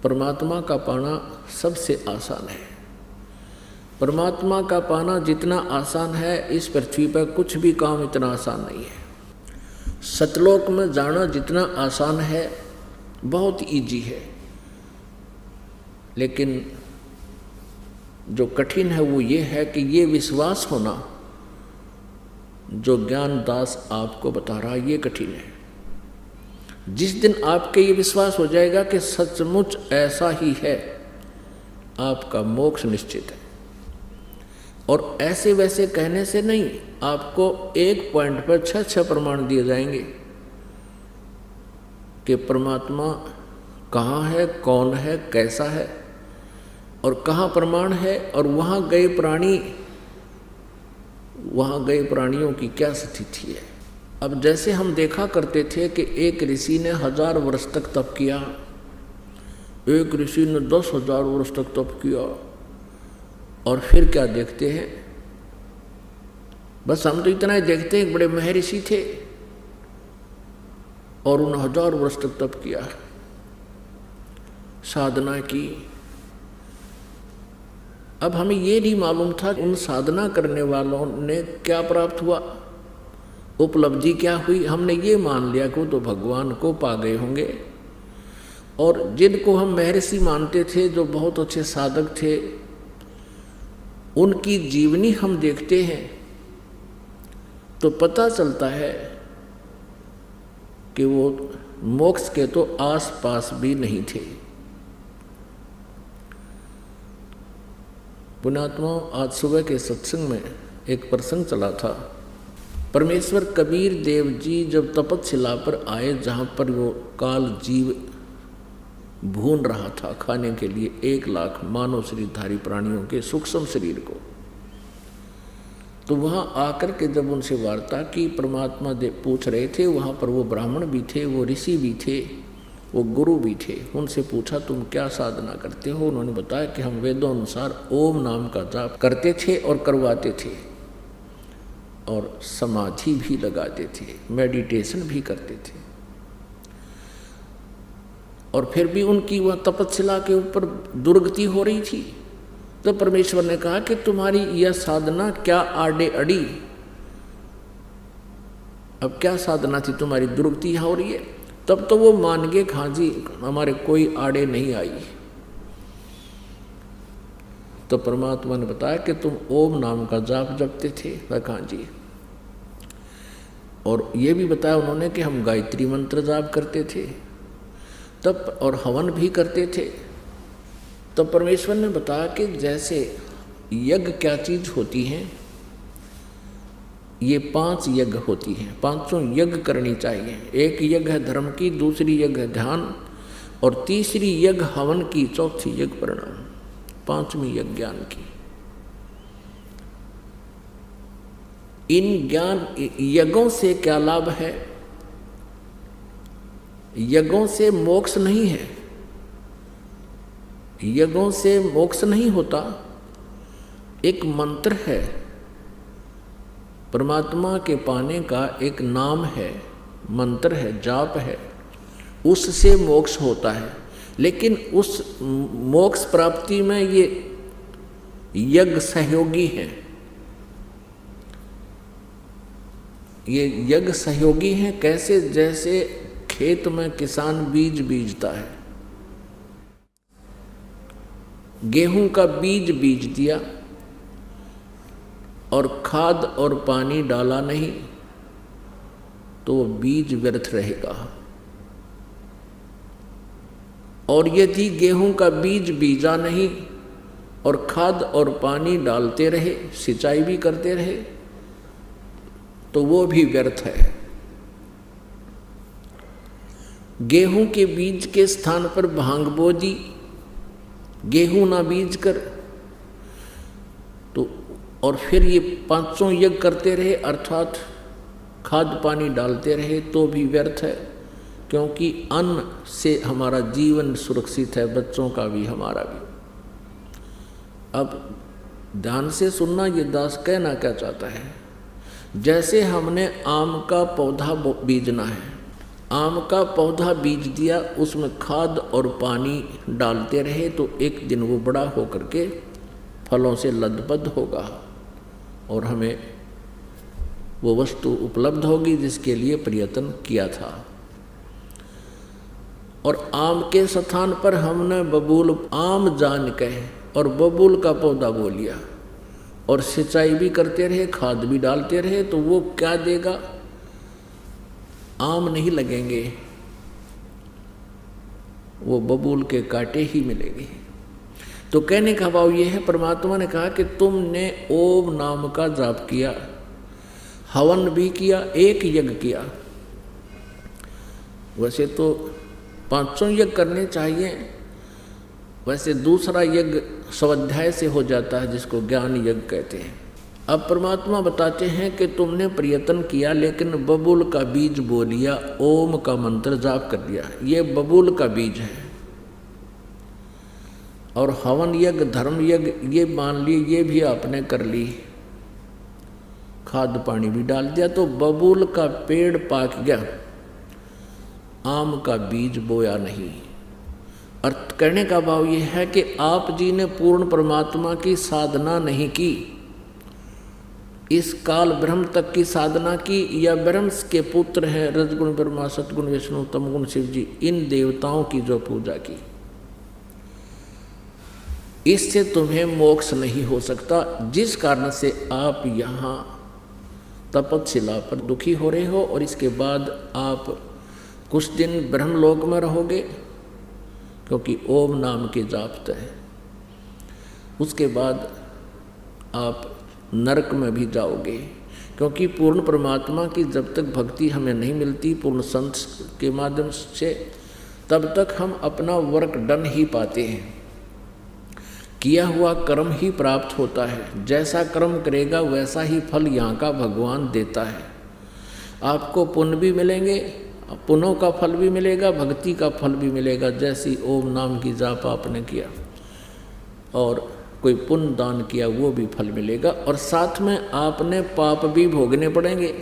परमात्मा का पाना सबसे आसान है। परमात्मा का पाना जितना आसान है, इस पृथ्वी पर कुछ भी काम इतना आसान नहीं है। सतलोक में जाना जितना आसान है, बहुत इजी है, लेकिन जो कठिन है वो ये है कि ये विश्वास होना जो ज्ञान दास आपको बता रहा है, ये कठिन है। जिस दिन आपके ये विश्वास हो जाएगा कि सचमुच ऐसा ही है, आपका मोक्ष निश्चित है। और ऐसे वैसे कहने से नहीं, आपको एक पॉइंट पर 6 प्रमाण दिए जाएंगे कि परमात्मा कहाँ है, कौन है, कैसा है और कहाँ प्रमाण है, और वहाँ गए प्राणियों की क्या स्थिति है। अब जैसे हम देखा करते थे कि एक ऋषि ने 1000 वर्ष तक तप किया, एक ऋषि ने 10,000 वर्ष तक तप किया, और फिर क्या देखते हैं, बस हम तो इतना ही देखते हैं, बड़े महर्षि थे और उन्होंने 1000 वर्ष तक तप किया, साधना की। अब हमें ये नहीं मालूम था उन साधना करने वालों ने क्या प्राप्त हुआ, उपलब्धि क्या हुई। हमने ये मान लिया कि वो तो भगवान को पा गए होंगे, और जिनको हम महर्षि मानते थे, जो बहुत अच्छे साधक थे, उनकी जीवनी हम देखते हैं तो पता चलता है कि वो मोक्ष के तो आस पास भी नहीं थे। पुण्यात्मा, आज सुबह के सत्संग में एक प्रसंग चला था। परमेश्वर कबीर देव जी जब तपस्या पर आए, जहाँ पर वो काल जीव भून रहा था खाने के लिए 1 लाख मानव शरीरधारी प्राणियों के सूक्ष्म शरीर को, तो वहाँ आकर के जब उनसे वार्ता की, परमात्मा पूछ रहे थे, वहाँ पर वो ब्राह्मण भी थे, वो ऋषि भी थे, वो गुरु भी थे। उनसे पूछा तुम क्या साधना करते हो। उन्होंने बताया कि हम वेदों अनुसार ओम नाम का जाप करते थे और करवाते थे, और समाधि भी लगाते थे, मेडिटेशन भी करते थे, और फिर भी उनकी वह तपस्या के ऊपर दुर्गति हो रही थी। तो परमेश्वर ने कहा कि तुम्हारी यह साधना क्या आड़े अड़ी, अब क्या साधना थी, तुम्हारी दुर्गति यहाँ हो रही है। तब तो वो मान गए, हाँ जी हमारे कोई आड़े नहीं आई। तो परमात्मा ने बताया कि तुम ओम नाम का जाप जपते थे। हाँ जी। और ये भी बताया उन्होंने कि हम गायत्री मंत्र जाप करते थे तब, और हवन भी करते थे। तब परमेश्वर ने बताया कि जैसे यज्ञ क्या चीज होती है, ये 5 यज्ञ होती हैं, 5 यज्ञ करनी चाहिए। एक यज्ञ है धर्म की, दूसरी यज्ञ है ध्यान, और तीसरी यज्ञ हवन की, चौथी यज्ञ प्रणाम, 5वीं यज्ञ ज्ञान की। इन ज्ञान यज्ञों से क्या लाभ है? यज्ञों से मोक्ष नहीं है, यज्ञों से मोक्ष नहीं होता। एक मंत्र है, परमात्मा के पाने का एक नाम है, मंत्र है, जाप है, उससे मोक्ष होता है। लेकिन उस मोक्ष प्राप्ति में ये यज्ञ सहयोगी हैं, ये यज्ञ सहयोगी हैं। कैसे? जैसे खेत में किसान बीज बीजता है, गेहूं का बीज बीज दिया और खाद और पानी डाला नहीं, तो वो बीज व्यर्थ रहेगा। और यदि गेहूं का बीज बीजा नहीं और खाद और पानी डालते रहे, सिंचाई भी करते रहे, तो वो भी व्यर्थ है। गेहूं के बीज के स्थान पर भांग बो दी, गेहूं ना बीज कर, तो और फिर ये 500 यज्ञ करते रहे, अर्थात खाद पानी डालते रहे, तो भी व्यर्थ है। क्योंकि अन्न से हमारा जीवन सुरक्षित है, बच्चों का भी, हमारा भी। अब ध्यान से सुनना, ये दास कहना क्या चाहता है। जैसे हमने आम का पौधा बीजना है, आम का पौधा बीज दिया, उसमें खाद और पानी डालते रहे तो एक दिन वो बड़ा होकर के फलों से लदबद होगा और हमें वो वस्तु उपलब्ध होगी जिसके लिए प्रयत्न किया था। और आम के स्थान पर हमने बबूल आम जान कहे और बबूल का पौधा बो लिया और सिंचाई भी करते रहे, खाद भी डालते रहे, तो वो क्या देगा? आम नहीं लगेंगे, वो बबूल के कांटे ही मिलेंगे। तो कहने का भाव ये है, परमात्मा ने कहा कि तुमने ओम नाम का जाप किया, हवन भी किया, एक यज्ञ किया। वैसे तो 500 यज्ञ करने चाहिए, वैसे दूसरा यज्ञ स्वाध्याय से हो जाता है जिसको ज्ञान यज्ञ कहते हैं। अब परमात्मा बताते हैं कि तुमने प्रयत्न किया लेकिन बबूल का बीज बो लिया, ओम का मंत्र जाप कर दिया, ये बबूल का बीज है। और हवन यज्ञ, धर्म यज्ञ ये मान लिए, ये भी आपने कर ली, खाद पानी भी डाल दिया, तो बबूल का पेड़ पाक गया, आम का बीज बोया नहीं। अर्थ कहने का भाव यह है कि आप जी ने पूर्ण परमात्मा की साधना नहीं की, इस काल ब्रह्म तक की साधना की, या ब्रह्म के पुत्र हैं रजगुण ब्रह्मा, सतगुण विष्णु, तमगुण शिव जी, इन देवताओं की जो पूजा की, इससे तुम्हें मोक्ष नहीं हो सकता। जिस कारण से आप यहाँ तपस्या पर दुखी हो रहे हो और इसके बाद आप कुछ दिन ब्रह्मलोक में रहोगे क्योंकि ओम नाम के जापते हैं, उसके बाद आप नरक में भी जाओगे क्योंकि पूर्ण परमात्मा की जब तक भक्ति हमें नहीं मिलती पूर्ण संत के माध्यम से, तब तक हम अपना वर्क डन ही पाते हैं, किया हुआ कर्म ही प्राप्त होता है। जैसा कर्म करेगा वैसा ही फल यहाँ का भगवान देता है। आपको पुण्य भी मिलेंगे, पुण्यों का फल भी मिलेगा, भक्ति का फल भी मिलेगा। जैसी ओम नाम की जाप आपने किया और कोई पुण्य दान किया वो भी फल मिलेगा, और साथ में आपने पाप भी भोगने पड़ेंगे।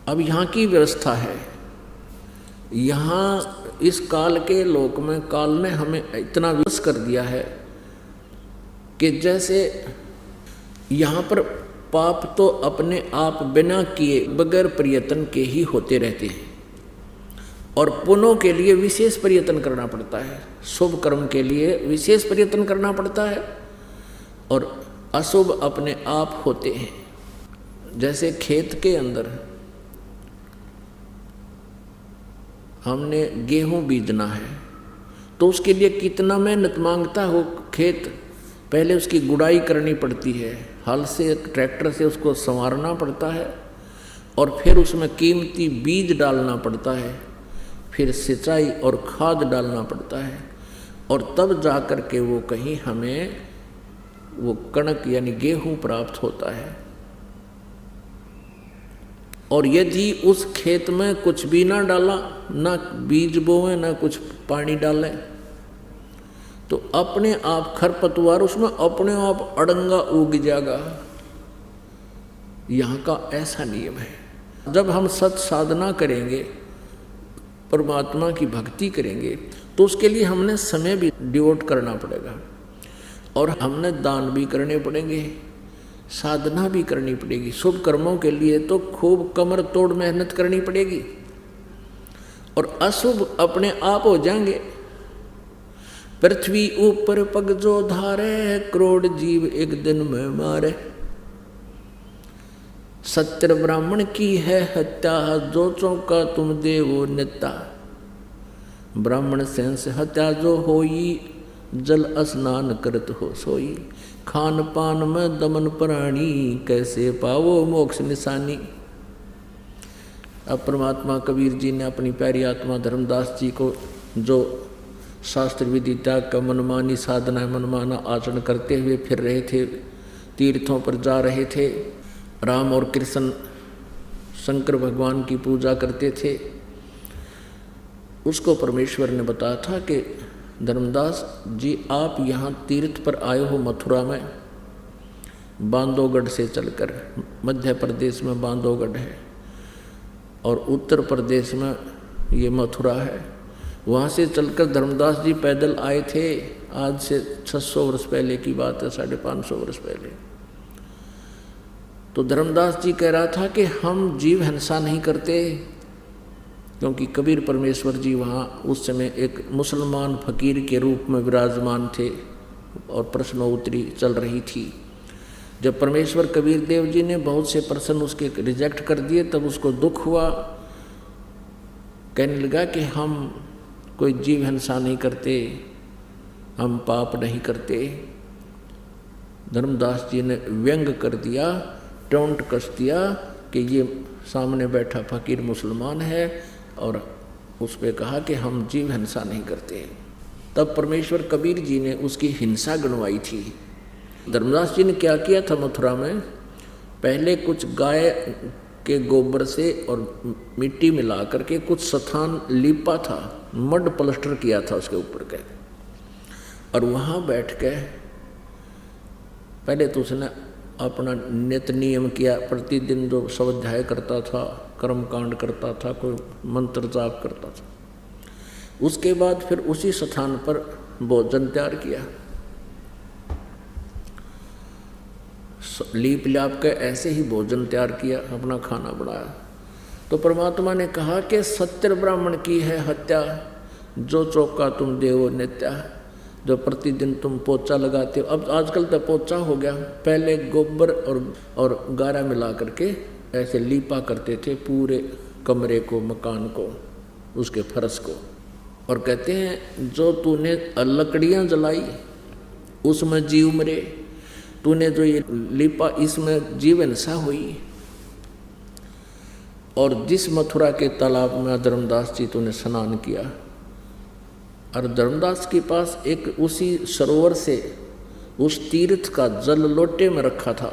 अब यहाँ की व्यवस्था है, यहाँ इस काल के लोक में काल ने हमें इतना विवश कर दिया है कि जैसे यहाँ पर पाप तो अपने आप बिना किए बगैर प्रयत्न के ही होते रहते हैं, और पुण्यों के लिए विशेष प्रयत्न करना पड़ता है, शुभ कर्म के लिए विशेष प्रयत्न करना पड़ता है, और अशुभ अपने आप होते हैं। जैसे खेत के अंदर हमने गेहूं बीजना है तो उसके लिए कितना मेहनत मांगता हो खेत, पहले उसकी गुड़ाई करनी पड़ती है, हल से ट्रैक्टर से उसको संवारना पड़ता है, और फिर उसमें कीमती बीज डालना पड़ता है, फिर सिंचाई और खाद डालना पड़ता है, और तब जा कर के वो कहीं हमें वो कणक यानी गेहूं प्राप्त होता है। और यदि उस खेत में कुछ भी ना डाला, ना बीज बोए ना कुछ पानी डाले, तो अपने आप खरपतवार उसमें अपने आप अड़ंगा उग जाएगा। यहाँ का ऐसा नियम है। जब हम सत साधना करेंगे, परमात्मा की भक्ति करेंगे, तो उसके लिए हमने समय भी डिवोट करना पड़ेगा, और हमने दान भी करने पड़ेंगे, साधना भी करनी पड़ेगी। शुभ कर्मों के लिए तो खूब कमर तोड़ मेहनत करनी पड़ेगी, और अशुभ अपने आप हो जाएंगे। पृथ्वी ऊपर पग जो धारे, करोड़ जीव एक दिन में मारे। सत्य ब्राह्मण की है हत्या, जो चौका तुम दे वो नेता। ब्राह्मण सेंस हत्या जो होई, जल स्नान करत हो सोई। खान पान में दमन प्राणी, कैसे पावो मोक्ष निशानी। अब परमात्मा कबीर जी ने अपनी प्यारी आत्मा धर्मदास जी को, जो शास्त्र विधि त्याग का मनमानी साधना मनमाना आचरण करते हुए फिर रहे थे, तीर्थों पर जा रहे थे, राम और कृष्ण शंकर भगवान की पूजा करते थे, उसको परमेश्वर ने बताया था कि धर्मदास जी आप यहाँ तीर्थ पर आए हो मथुरा में, बांधवगढ़ से चलकर, मध्य प्रदेश में बांधवगढ़ है, और उत्तर प्रदेश में ये मथुरा है। वहाँ से चलकर धर्मदास जी पैदल आए थे, आज से 600 वर्ष पहले की बात है, 550 वर्ष पहले। तो धर्मदास जी कह रहा था कि हम जीव हिंसा नहीं करते, क्योंकि कबीर परमेश्वर जी वहाँ उस समय एक मुसलमान फकीर के रूप में विराजमान थे और प्रश्नोत्तरी चल रही थी। जब परमेश्वर कबीर देव जी ने बहुत से प्रश्न उसके रिजेक्ट कर दिए, तब उसको दुख हुआ, कहने लगा कि हम कोई जीव हिंसा नहीं करते, हम पाप नहीं करते। धर्मदास जी ने व्यंग कर दिया, टोंट कस दिया कि ये सामने बैठा फकीर मुसलमान है, और उस पर कहा कि हम जीव हिंसा नहीं करते। तब परमेश्वर कबीर जी ने उसकी हिंसा गणवाई थी। धर्मदास जी ने क्या किया था मथुरा में, पहले कुछ गाय के गोबर से और मिट्टी मिला करके कुछ स्थान लीपा था, मड प्लास्टर किया था उसके ऊपर के, और वहाँ बैठ के पहले तो उसने अपना नित्य नियम किया, प्रतिदिन जो स्वाध्याय करता था, कर्म कांड करता था, कोई मंत्र जाप करता था। उसके बाद फिर उसी स्थान पर भोजन तैयार किया, लीप लाप के ऐसे ही भोजन तैयार किया, अपना खाना बनाया। तो परमात्मा ने कहा कि सत्य ब्राह्मण की है हत्या, जो चौका तुम देवो नित्या, जो प्रतिदिन तुम पोचा लगाते हो। अब आजकल तो पोचा हो गया, पहले गोबर और गारा मिला करके ऐसे लीपा करते थे पूरे कमरे को, मकान को, उसके फर्श को। और कहते हैं जो तूने लकड़ियाँ जलाई उसमें जीव मरे, तूने जो ये लीपा इसमें जीव हिंसा हुई। और जिस मथुरा के तालाब में धर्मदास जी तूने स्नान किया, और धर्मदास के पास एक उसी सरोवर से उस तीर्थ का जल लोटे में रखा था,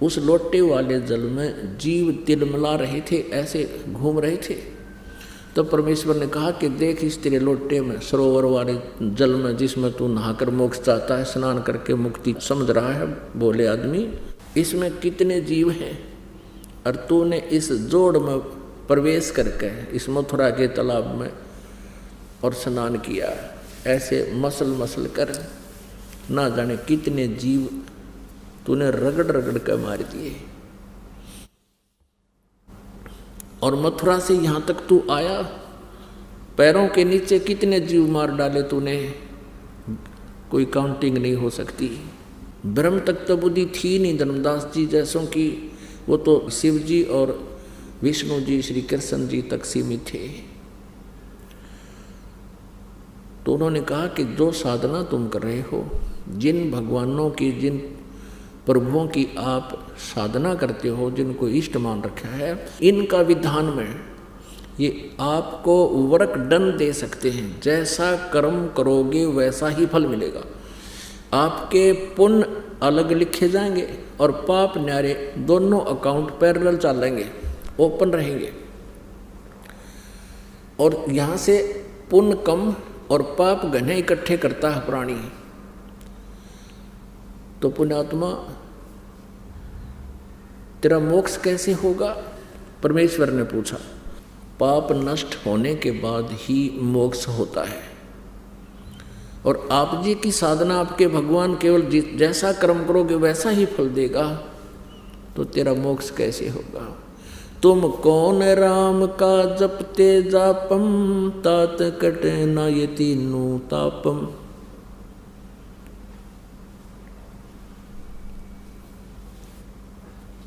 उस लोटे वाले जल में जीव तिलमिला रहे थे, ऐसे घूम रहे थे। तो परमेश्वर ने कहा कि देख इस तेरे लोटे में, सरोवर वाले जल में, जिसमें तू नहाकर मोक्ष चाहता है, स्नान करके मुक्ति समझ रहा है बोले आदमी, इसमें कितने जीव हैं, और तूने इस जोड़ में प्रवेश करके इस मथुरा के तालाब में और स्नान किया, ऐसे मसल मसल कर ना जाने कितने जीव तूने रगड़ रगड़ कर मार दिए। और मथुरा से यहाँ तक तू आया, पैरों के नीचे कितने जीव मार डाले तूने, कोई काउंटिंग नहीं हो सकती। ब्रह्म तक तो बुद्धि थी नहीं धर्मदास जी जैसों की, वो तो शिव जी और विष्णु जी, श्री कृष्ण जी तक सीमित थे। तो उन्होंने कहा कि जो साधना तुम कर रहे हो, जिन भगवानों की, जिन प्रभुओं की आप साधना करते हो, जिनको इष्ट मान रखा है, इनका विधान में ये आपको वर्क डन दे सकते हैं। जैसा कर्म करोगे वैसा ही फल मिलेगा। आपके पुण्य अलग लिखे जाएंगे और पाप न्यारे दोनों अकाउंट पैरेलल चलेंगे, ओपन रहेंगे। और यहाँ से पुण्य कम और पाप घने इकट्ठे करता है प्राणी। तो पुण्यात्मा तेरा मोक्ष कैसे होगा? परमेश्वर ने पूछा। पाप नष्ट होने के बाद ही मोक्ष होता है। और आप जी की साधना, आपके भगवान केवल जैसा कर्म करोगे वैसा ही फल देगा, तो तेरा मोक्ष कैसे होगा? तुम कौन राम का जपते जापम, तात कटे न यति नु तापम।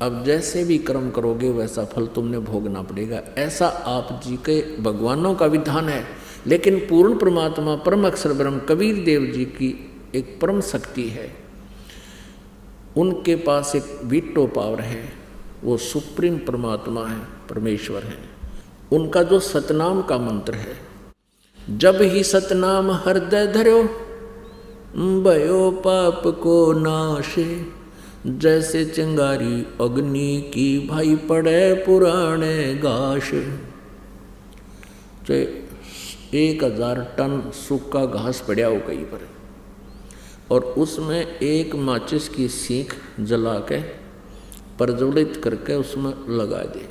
अब जैसे भी कर्म करोगे वैसा फल तुमने भोगना पड़ेगा, ऐसा आप जी के भगवानों का विधान है। लेकिन पूर्ण परमात्मा परम अक्षर ब्रह्म कबीर देव जी की एक परम शक्ति है, उनके पास एक वीटो पावर है, वो सुप्रीम परमात्मा है, परमेश्वर है। उनका जो सतनाम का मंत्र है, जब ही सतनाम हृदय धरो भयो पाप को नाशे, जैसे चिंगारी अग्नि की भाई पड़े पुराने घास। चाहे 1000 टन सूखा घास पड़ा हो कहीं पर, और उसमें एक माचिस की सीख जला के प्रज्वलित करके उसमें लगा दे,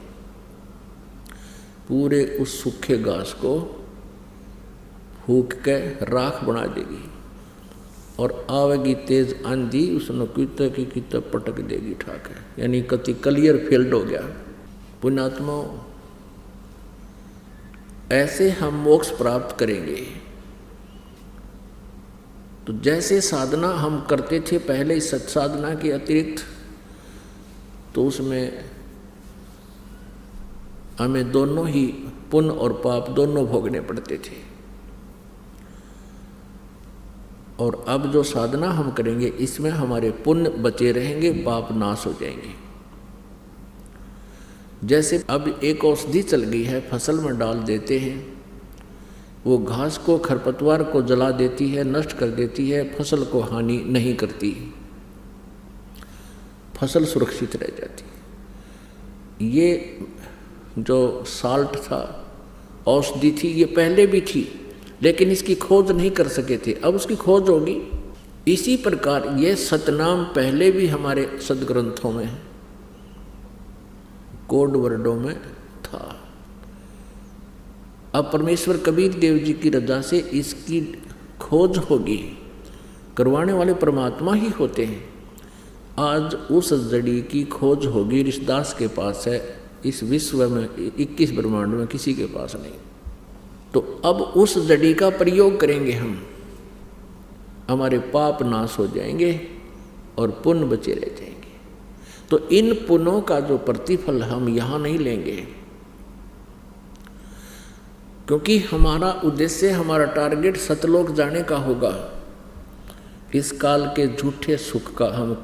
पूरे उस सूखे घास को फूंक के राख बना देगी और आवेगी तेज आंधी, उसने कीते की कीते पटक देगी ठाके, यानी कति क्लियर फील्ड हो गया। पुण्यात्मा, ऐसे हम मोक्ष प्राप्त करेंगे। तो जैसे साधना हम करते थे पहले सत साधना के अतिरिक्त, तो उसमें हमें दोनों ही पुण्य और पाप दोनों भोगने पड़ते थे। और अब जो साधना हम करेंगे इसमें हमारे पुण्य बचे रहेंगे, पाप नाश हो जाएंगे। जैसे अब एक औषधि चल गई है, फसल में डाल देते हैं, वो घास को खरपतवार को जला देती है, नष्ट कर देती है, फसल को हानि नहीं करती, फसल सुरक्षित रह जाती है। ये जो साल्ट था, औषधि थी, ये पहले भी थी लेकिन इसकी खोज नहीं कर सके थे, अब उसकी खोज होगी। इसी प्रकार ये सतनाम पहले भी हमारे सदग्रंथों में, कोड वर्डों में था। अब परमेश्वर कबीर देव जी की रजा से इसकी खोज होगी, करवाने वाले परमात्मा ही होते हैं। आज उस जड़ी की खोज होगी, ऋषिदास के पास है, इस विश्व में 21 ब्रह्मांड में किसी के पास नहीं। तो अब उस जड़ी का प्रयोग करेंगे हम, हमारे पाप नाश हो जाएंगे और पुण्य बचे रह जाएंगे। तो इन पुण्यों का जो प्रतिफल हम यहाँ नहीं लेंगे, क्योंकि हमारा उद्देश्य, हमारा टारगेट सतलोक जाने का होगा। इस काल के झूठे सुख का हम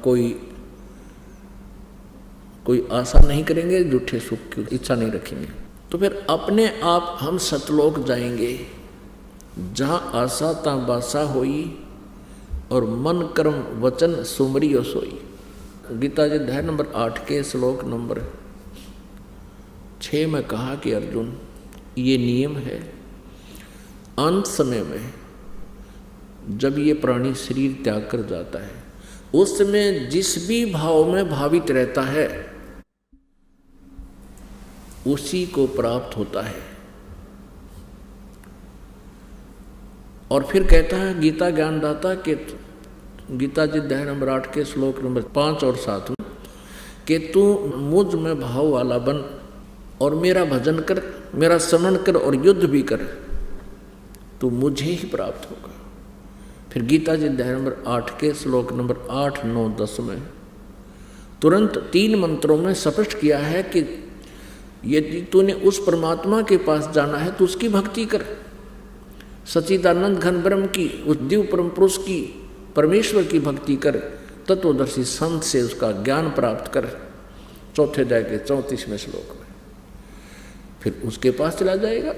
कोई आशा नहीं करेंगे, झूठे सुख की इच्छा नहीं रखेंगे। तो फिर अपने आप हम सतलोक जाएंगे, जहाँ आशा ता बासा होई और मन कर्म वचन सुमरियो सोई। गीता जी अध्याय नंबर 8 के श्लोक नंबर 6 में कहा कि अर्जुन, ये नियम है, अंत समय में जब ये प्राणी शरीर त्याग कर जाता है, उस समय जिस भी भाव में भावित रहता है उसी को प्राप्त होता है। और फिर कहता है गीता ज्ञानदाता के, गीता जी अध्याय नंबर 8 के श्लोक नंबर 5 और 7 में, कि तू मुझ में भाव वाला बन और मेरा भजन कर, मेरा स्मरण कर और युद्ध भी कर, तो मुझे ही प्राप्त होगा। फिर गीता जी अध्याय नंबर 8 के श्लोक नंबर 8, 9, 10 में तुरंत 3 मंत्रों में स्पष्ट किया है कि यदि तूने उस परमात्मा के पास जाना है तो उसकी भक्ति कर, सच्चिदानंद घन ब्रह्म की, उस दिव्य परम पुरुष की, परमेश्वर की भक्ति कर, तत्वदर्शी संत से उसका ज्ञान प्राप्त कर। 4 अध्याय के 34वें श्लोक में फिर उसके पास चला जाएगा।